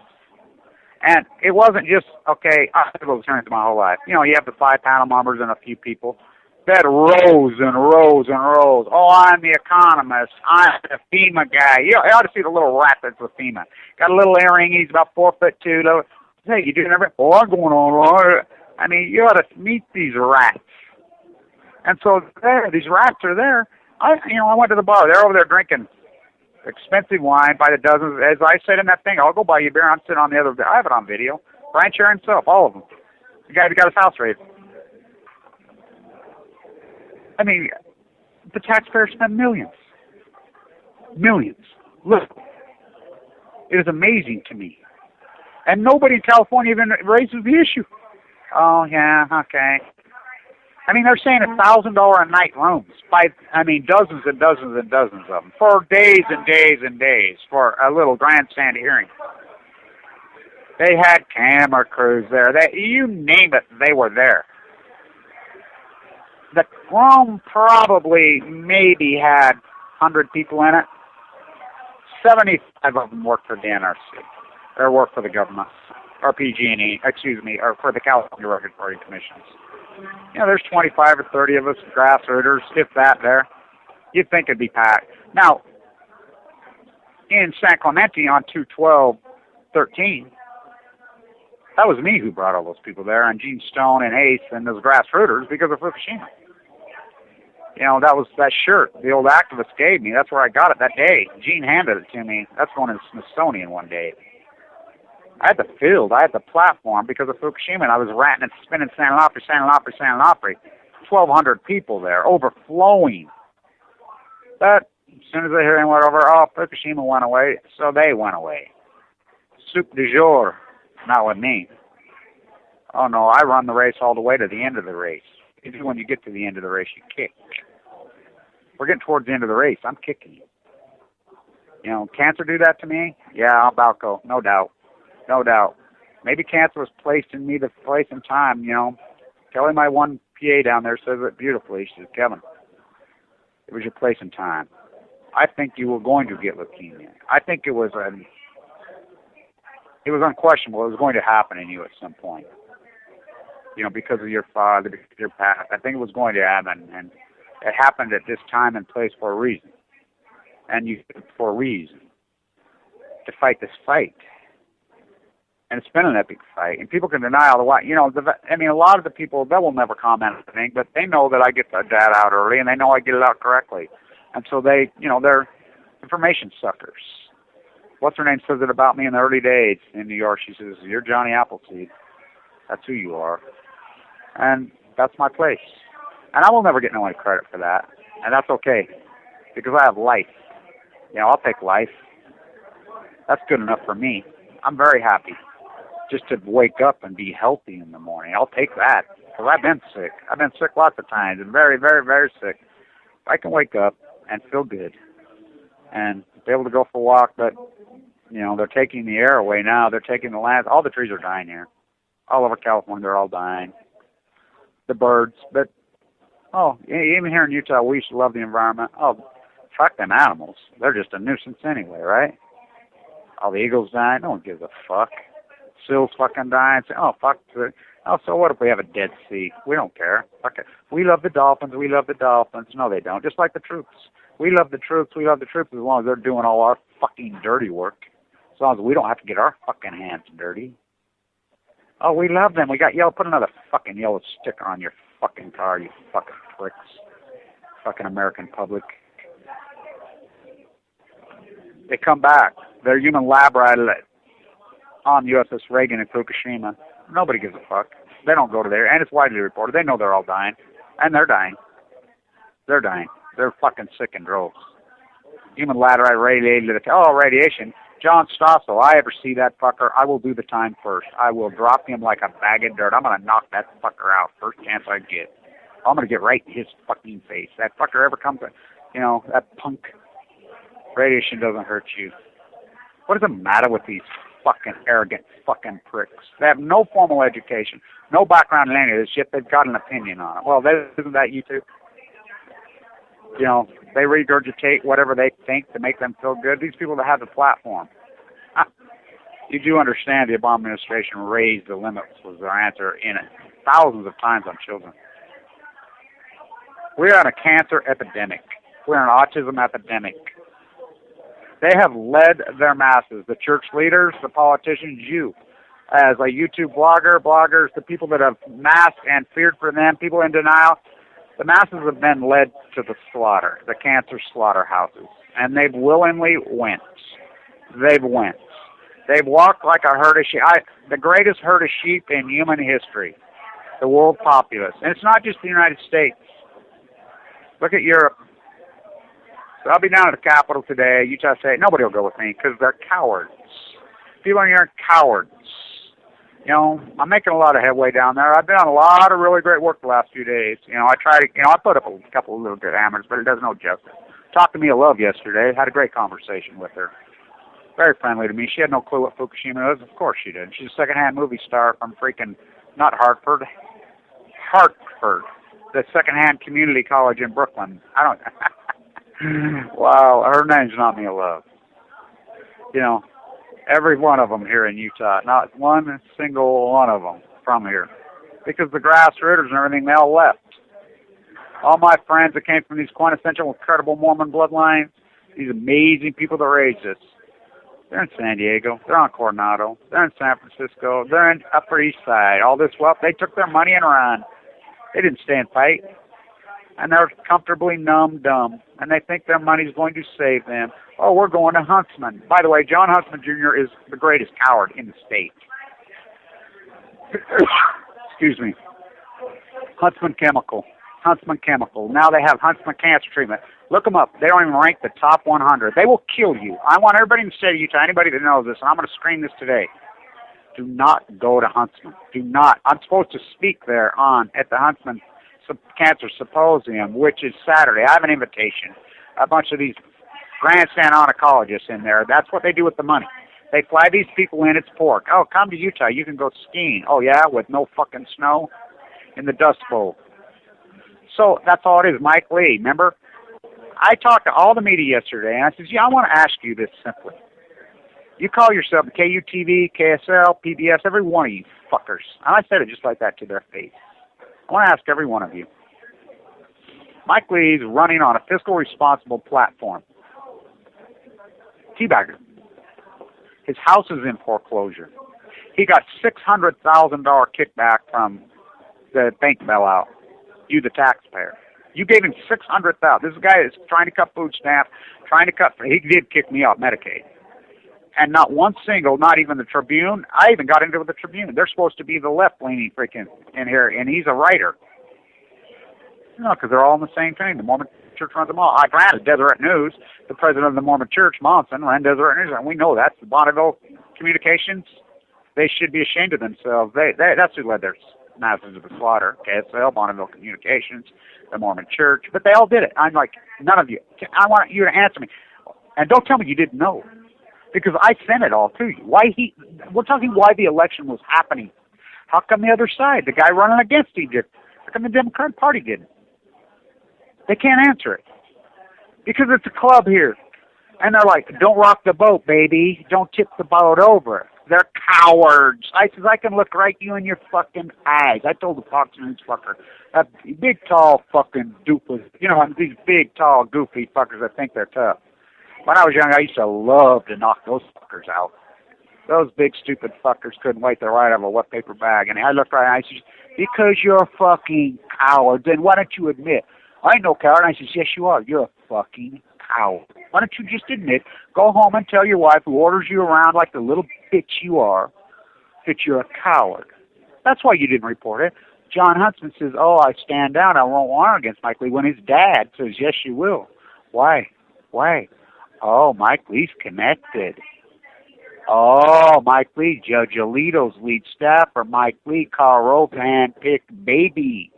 And it wasn't just, okay, I've been listening my whole life. You have the 5 panel members and a few people. They had rows and rows and rows. Oh, I'm the economist. I'm the FEMA guy. You ought to see the little rat that's with FEMA. Got a little earring. He's about 4'2". Hey, you doing everything? Oh, I'm going on. I mean, you ought to meet these rats. And so these rats are there. I went to the bar. They're over there drinking expensive wine by the dozens. As I said in that thing, I'll go buy you a beer. I'm sitting on the other. I have it on video. Blanch himself, all of them. The guy who got his house raised. I mean, the taxpayers spend millions. Millions. Look, it is amazing to me. And nobody in California even raises the issue. Oh, yeah, okay. I mean, they're saying $1,000 a night rooms. Dozens and dozens and dozens of them for days and days and days for a little grandstand hearing. They had camera crews there. You name it, they were there. The room probably maybe had 100 people in it. 75 of them worked for the NRC. Or work for the government, or PG&E, or for the California Regulatory Commissions. There's 25 or 30 of us, grassrooters, if that there. You'd think it'd be packed. Now, in San Clemente on 2/12/13, that was me who brought all those people there, and Gene Stone and Ace and those grassrooters because of Fukushima. That was that shirt the old activist gave me. That's where I got it that day. Gene handed it to me. That's going to the Smithsonian one day. I had the platform because of Fukushima, and I was ranting and spinning San Onofre. 1,200 people there, overflowing. But as soon as the hearing went over, Fukushima went away, so they went away. Soup du jour, not with me. Oh no, I run the race all the way to the end of the race. Even when you get to the end of the race, you kick. We're getting towards the end of the race. I'm kicking. You know, cancer do that to me? Yeah, I'll about go. No doubt. No doubt. Maybe cancer was placed in me the place and time, you know. Kelly, my one PA down there, says it beautifully. She says, Kevin, it was your place and time. I think you were going to get leukemia. I think it was unquestionable. It was going to happen in you at some point. You know, because of your father, because of your past. I think it was going to happen, and it happened at this time and place for a reason. And you did it for a reason. To fight this fight. And it's been an epic fight. And people can deny all the while. You know, a lot of the people, they will never comment on anything, but they know that I get the data out early, and they know I get it out correctly. And so they, you know, they're information suckers. What's her name says it about me in the early days in New York. She says, you're Johnny Appleseed. That's who you are. And that's my place. And I will never get no any credit for that. And that's okay. Because I have life. You know, I'll take life. That's good enough for me. I'm very happy just to wake up and be healthy in the morning. I'll take that. Because I've been sick. I've been sick lots of times and very, very, very sick. I can wake up and feel good and be able to go for a walk, but, you know, they're taking the air away now. They're taking the land. All the trees are dying here. All over California, they're all dying. The birds, but, even here in Utah, we used to love the environment. Oh, fuck them animals. They're just a nuisance anyway, right? All the eagles dying. No one gives a fuck. Seals fucking dying. Fuck. So what if we have a dead sea? We don't care. Fuck it. We love the dolphins. We love the dolphins. No, they don't. Just like the troops. We love the troops. We love the troops as long as they're doing all our fucking dirty work. As long as we don't have to get our fucking hands dirty. Oh, we love them. We got yellow. Put another fucking yellow sticker on your fucking car, you fucking pricks. Fucking American public. They come back. They're human lab rat on USS Reagan in Fukushima. Nobody gives a fuck. They don't go to there, and it's widely reported. They know they're all dying, and they're dying. They're dying. They're fucking sick in droves. Human lab rat radiated. Radiation. John Stossel, I ever see that fucker, I will do the time first. I will drop him like a bag of dirt. I'm going to knock that fucker out first chance I get. I'm going to get right in his fucking face. That fucker ever comes, that punk. Radiation doesn't hurt you. What does it matter with these fucking arrogant fucking pricks? They have no formal education, no background in any of this shit. They've got an opinion on it. Well, isn't that you too? You know, they regurgitate whatever they think to make them feel good. These people that have the platform. You do understand the Obama administration raised the limits was their answer in it. Thousands of times on children. We're on a cancer epidemic. We're on an autism epidemic. They have led their masses, the church leaders, the politicians, you, as a YouTube bloggers, the people that have masked and feared for them, people in denial. The masses have been led to the slaughter, the cancer slaughterhouses, and they've willingly went. They've went. They've walked like a herd of sheep, the greatest herd of sheep in human history, the world populace. And it's not just the United States. Look at Europe. So I'll be down at the Capitol today, Utah State. Nobody will go with me because they're cowards. People in here are cowards. You know, I'm making a lot of headway down there. I've been on a lot of really great work the last few days. I put up a couple of little good hammers, but it does no justice. Talked to Mia Love yesterday. Had a great conversation with her. Very friendly to me. She had no clue what Fukushima was. Of course she did. She's a secondhand movie star from not Hartford, the secondhand community college in Brooklyn. Wow, her name's not Mia Love. You know, every one of them here in Utah, not one single one of them from here. Because the grassroots and everything, they all left. All my friends that came from these quintessential, incredible Mormon bloodlines, these amazing people that raised us, they're in San Diego, they're on Coronado, they're in San Francisco, they're in Upper East Side. All this wealth, they took their money and ran. They didn't stay and fight. And they're comfortably dumb, and they think their money's going to save them. Oh, we're going to Huntsman. By the way, John Huntsman Jr. is the greatest coward in the state. Excuse me. Huntsman Chemical. Huntsman Chemical. Now they have Huntsman Cancer Treatment. Look them up. They don't even rank the top 100. They will kill you. I want everybody in the state of Utah, anybody that knows this, and I'm going to scream this today. Do not go to Huntsman. Do not. I'm supposed to speak there at the Huntsman Cancer Symposium, which is Saturday. I have an invitation. A bunch of these grandstand oncologists in there. That's what they do with the money. They fly these people in. It's pork. Oh, come to Utah. You can go skiing. Oh, yeah, with no fucking snow in the Dust Bowl. So that's all it is. Mike Lee, remember? I talked to all the media yesterday, and I said, I want to ask you this simply. You call yourself KUTV, KSL, PBS, every one of you fuckers. And I said it just like that to their face. I want to ask every one of you. Mike Lee's running on a fiscal responsible platform. Teabagger. His house is in foreclosure. He got $600,000 kickback from the bank bailout. You, the taxpayer. You gave him $600,000. This guy is trying to cut food stamps, he did kick me off Medicaid. And not one single, not even the Tribune. I even got into it with the Tribune. They're supposed to be the left-leaning freaking in here, and he's a writer. Because they're all in the same thing. The Mormon Church runs them all. I granted Deseret News, the president of the Mormon Church, Monson, ran Deseret News, and we know that's the Bonneville Communications. They should be ashamed of themselves. That's who led their masses to the slaughter. KSL, Bonneville Communications, the Mormon Church. But they all did it. I'm like, none of you. I want you to answer me. And don't tell me you didn't know. Because I sent it all to you. We're talking why the election was happening. How come the other side, the guy running against him did? How come the Democratic Party didn't? They can't answer it. Because it's a club here. And they're like, don't rock the boat, baby. Don't tip the boat over. They're cowards. I says, I can look right you in your fucking eyes. I told the Fox News fucker, that big, tall fucking doofus, these big, tall, goofy fuckers that think they're tough. When I was young, I used to love to knock those fuckers out. Those big, stupid fuckers couldn't wait to ride out of a wet paper bag. And I looked right and I said, because you're a fucking coward, then why don't you admit? I ain't no coward. And I said, yes, you are. You're a fucking coward. Why don't you just admit, go home and tell your wife who orders you around like the little bitch you are, that you're a coward. That's why you didn't report it. John Huntsman says, I stand down. I won't warn against Mike Lee. When his dad says, yes, you will. Why? Oh, Mike Lee's connected. Oh, Mike Lee, Judge Alito's lead staffer. Mike Lee, Karl Rove's hand-picked baby.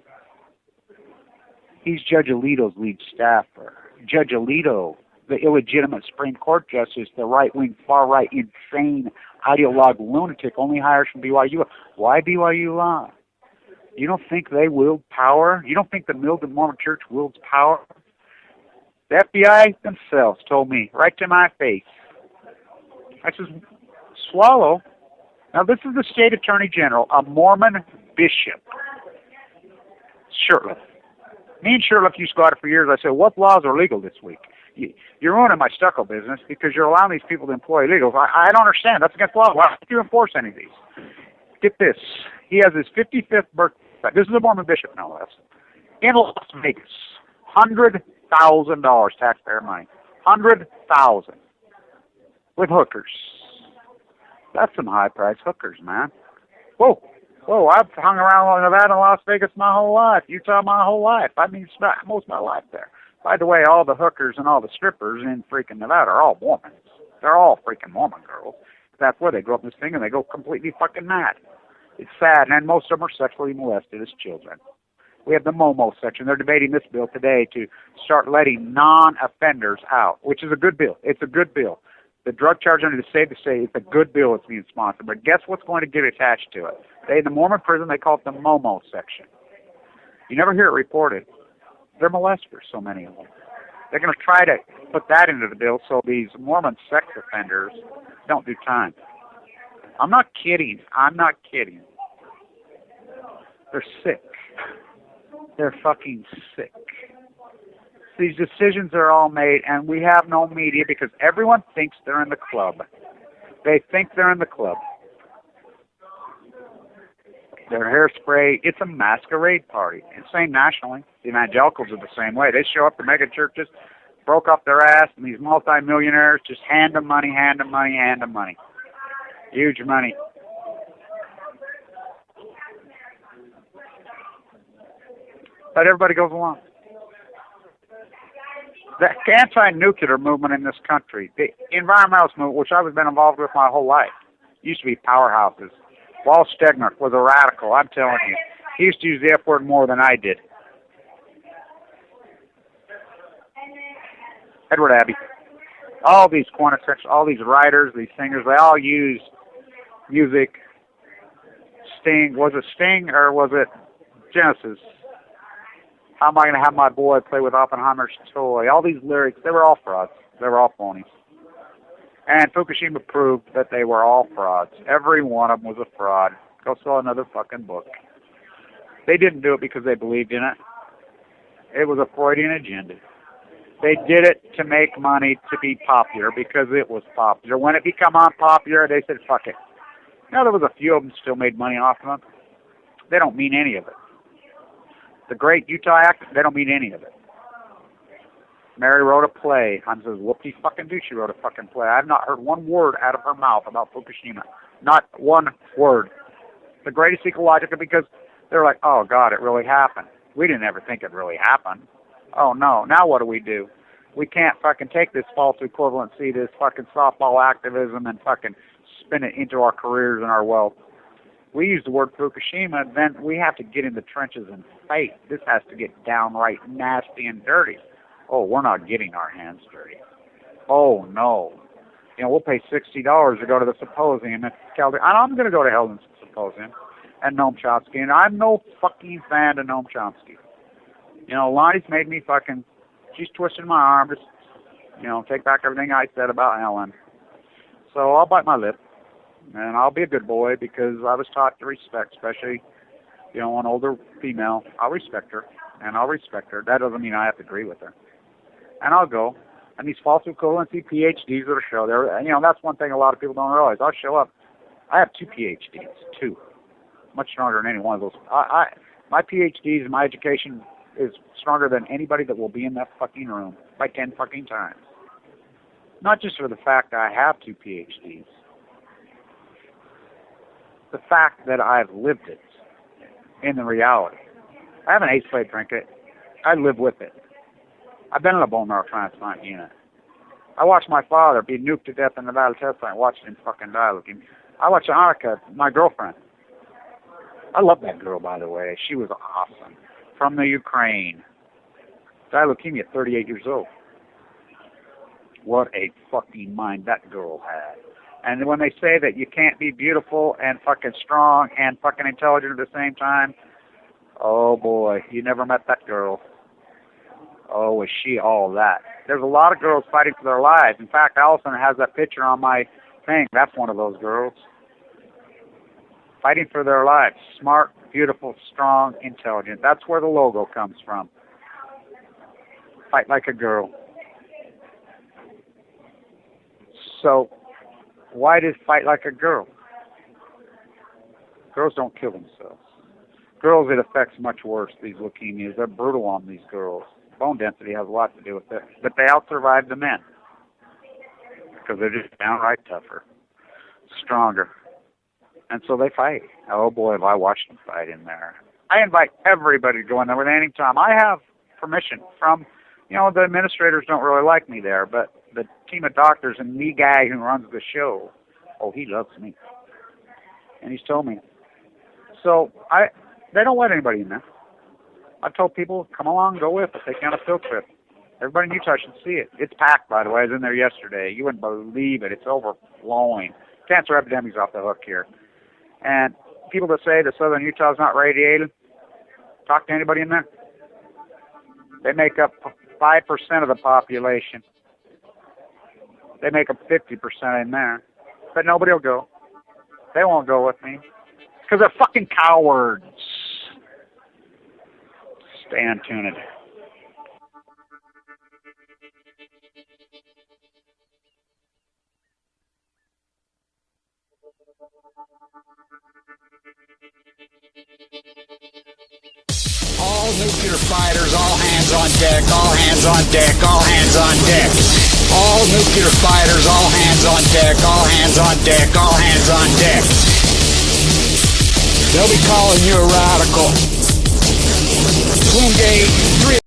He's Judge Alito's lead staffer. Judge Alito, the illegitimate Supreme Court justice, the right-wing, far-right, insane, ideologue lunatic, only hires from BYU. Why BYU law? You don't think they wield power? You don't think the Milton Mormon Church wields power? The FBI themselves told me, right to my face. I says, swallow. Now, this is the state attorney general, a Mormon bishop, shirtless. Me and Shirley used to go at it for years. I said, what laws are legal this week? You're ruining my stucco business because you're allowing these people to employ illegals. I don't understand. That's against the law. Why don't you enforce any of these? Get this. He has his 55th birthday. This is a Mormon bishop, no less. In Las Vegas. $100,000 taxpayer money. $100,000 with hookers. That's some high-priced hookers, man. Whoa, I've hung around Nevada and Las Vegas my whole life. Utah my whole life. I mean, most of my life there. By the way, all the hookers and all the strippers in freaking Nevada are all Mormons. They're all freaking Mormon girls. That's where they grow up in this thing and they go completely fucking mad. It's sad, and most of them are sexually molested as children. We have the Momo section. They're debating this bill today to start letting non-offenders out, which is a good bill. It's a good bill. The drug charge under the Save the State, it's a good bill that's being sponsored. But guess what's going to get attached to it? In the Mormon prison, they call it the Momo section. You never hear it reported. They're molesters, so many of them. They're going to try to put that into the bill so these Mormon sex offenders don't do time. I'm not kidding. They're sick. They're fucking sick. These decisions are all made, and we have no media because everyone thinks they're in the club. They think they're in the club. Their hairspray, it's a masquerade party. It's the same nationally. The evangelicals are the same way. They show up to mega churches, broke up their ass, and these multimillionaires just hand them money. Huge money. But everybody goes along. The anti-nuclear movement in this country, the environmentalist movement, which I've been involved with my whole life, used to be powerhouses. Walt Stegner was a radical, I'm telling you. He used to use the F word more than I did. Edward Abbey. All these quintessential, all these writers, these singers, they all use music. Sting, was it Sting or was it Genesis? How am I going to have my boy play with Oppenheimer's toy? All these lyrics, they were all frauds. They were all phonies. And Fukushima proved that they were all frauds. Every one of them was a fraud. Go sell another fucking book. They didn't do it because they believed in it. It was a Freudian agenda. They did it to make money, to be popular, because it was popular. When it became unpopular, they said, fuck it. You know, there was a few of them still made money off of them. They don't mean any of it. The Great Utah Act, they don't mean any of it. Mary wrote a play. I'm says, whoop-de-fucking-do, she wrote a fucking play. I have not heard one word out of her mouth about Fukushima. Not one word. The greatest ecological, because they're like, oh, God, it really happened. We didn't ever think it really happened. Oh, no. Now what do? We can't fucking take this false equivalency, this fucking softball activism, and fucking spin it into our careers and our wealth. We use the word Fukushima, then we have to get in the trenches and fight. This has to get downright nasty and dirty. Oh, we're not getting our hands dirty. Oh, no. You know, we'll pay $60 to go to the symposium at Calgary. And I'm going to go to Helen's symposium and Noam Chomsky, and I'm no fucking fan of Noam Chomsky. You know, Lonnie's made me fucking, she's twisting my arm, just, you know, take back everything I said about Helen. So I'll bite my lip, and I'll be a good boy, because I was taught to respect, especially, you know, an older female. I'll respect her, and I'll respect her. That doesn't mean I have to agree with her. And I'll go. And these false equivalency PhDs that'll show there, you know, that's one thing a lot of people don't realize. I'll show up. I have 2 PhDs, 2. Much stronger than any one of those. My PhDs and my education is stronger than anybody that will be in that fucking room by 10 fucking times. Not just for the fact that I have 2 PhDs. The fact that I've lived it in the reality. I haven't ate drink it. I live with it. I've been in a bone marrow transplant unit. I watched my father be nuked to death in the Nevada test site. Watched him fucking die. I watched Annika, my girlfriend. I love that girl, by the way. She was awesome. From the Ukraine. Died of leukemia at 38 years old. What a fucking mind that girl had. And when they say that you can't be beautiful and fucking strong and fucking intelligent at the same time, oh boy, you never met that girl. Oh, was she all that? There's a lot of girls fighting for their lives. In fact, Allison has that picture on my thing. That's one of those girls. Fighting for their lives. Smart, beautiful, strong, intelligent. That's where the logo comes from. Fight like a girl. So, why does fight like a girl? Girls don't kill themselves. Girls, it affects much worse, these leukemias. They're brutal on these girls. Bone density has a lot to do with it. But they out-survive the men. Because they're just downright tougher. Stronger. And so they fight. Oh boy, have I watched them fight in there. I invite everybody to go in there with any time. I have permission from, you know, the administrators don't really like me there, but the team of doctors and the guy who runs the show, oh, he loves me. And he's told me. So they don't let anybody in there. I've told people, come along, go with us. Take you on a field trip. Everybody in Utah should see it. It's packed, by the way. I was in there yesterday. You wouldn't believe it. It's overflowing. Cancer epidemic's off the hook here. And people that say that southern Utah is not radiated, talk to anybody in there. They make up 5% of the population. They make up 50% in there. But nobody will go. They won't go with me. Because they're fucking cowards. Stay tuned. All nuclear fighters, all hands on deck, all hands on deck, all hands on deck. All nuclear fighters, all hands on deck, all hands on deck, all hands on deck. They'll be calling you a radical. Wound gauge, 3